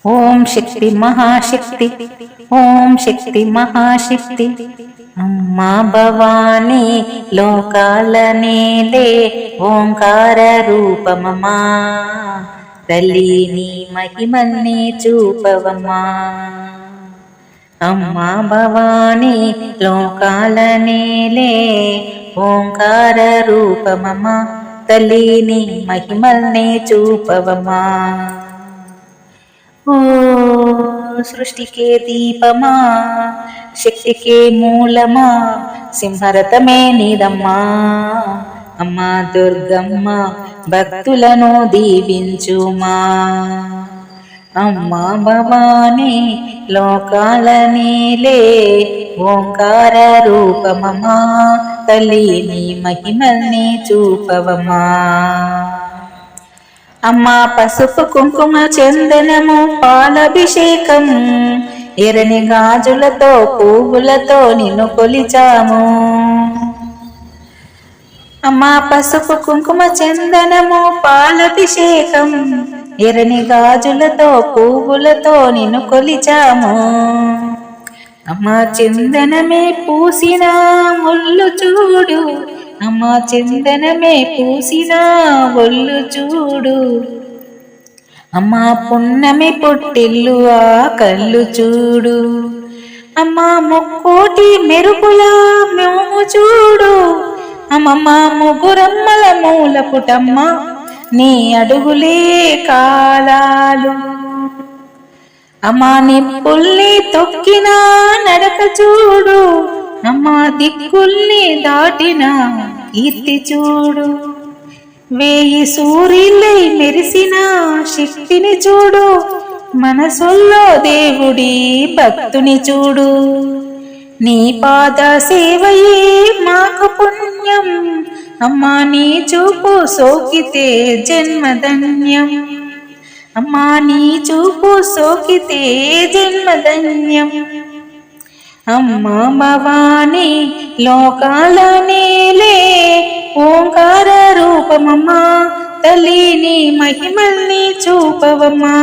ఓం శక్తి మహాశక్తి, ఓం శక్తి మహాశక్తి. అమ్మా భవానీ లోకాల నేలే ఓంకార రూపమమ్మా, తల్లి నీ మహిమల్ని చూపవమ్మా. అమ్మా భవానీ లోకాల నేలే ఓంకార రూపమమ్మా, తల్లి నీ మహిమల్ని చూపవమ్మా. ఓ సృష్టికే దీపమా, శక్తికే మూలమా, సింహరథమే నీదమ్మా. అమ్మా దుర్గమ్మ భక్తులను దీవించుమా. అమ్మా భవానీ లోకాల నీలే ఓంకార రూపమమ్మా, తల్లి నీ మహిమల్ని చూపవమ్మా. అమ్మా పసుపు కుంకుమ చందనము పాలభిషేకం, ఎర్రని గాజులతో పువ్వులతో నిన్ను కొలిచాము. అమ్మా పసుపు కుంకుమ చందనము పాలభిషేకం, ఎర్రని గాజులతో పువ్వులతో నిన్ను కొలిచాము. అమ్మా చందనమే పూసిన ముళ్ళు చూడు, అమ్మా చందనమే పూసిన ఒళ్ళు చూడు. అమ్మా పున్నమి పొట్టిల్లు ఆ కళ్ళు చూడు. అమ్మా ముక్కోటి మెరుపుల మోము చూడు. అమ్మమ్మ ముగ్గురమ్మల మూల పుటమ్మ, నీ అడుగులే కాలాలు. అమ్మా నిప్పుల్ని తొక్కిన నడక చూడు. అమ్మా దిక్కుల్ని దాటిన కీర్తి చూడు. వేయి సూర్యులై మెరిసిన శక్తిని చూడు. మనసుల్లో దేవుడి భక్తుని చూడు. నీ పాద సేవయే మాకు పుణ్యం, అమ్మా నీ చూపు సోకితే జన్మధన్యం. అమ్మా నీ చూపు సోకితే జన్మధన్యం. అమ్మా భవానీ లోకాల నేలే ఓంకార రూపమమ్మా, తల్లి నీ మహిమల్ని చూపవమ్మా.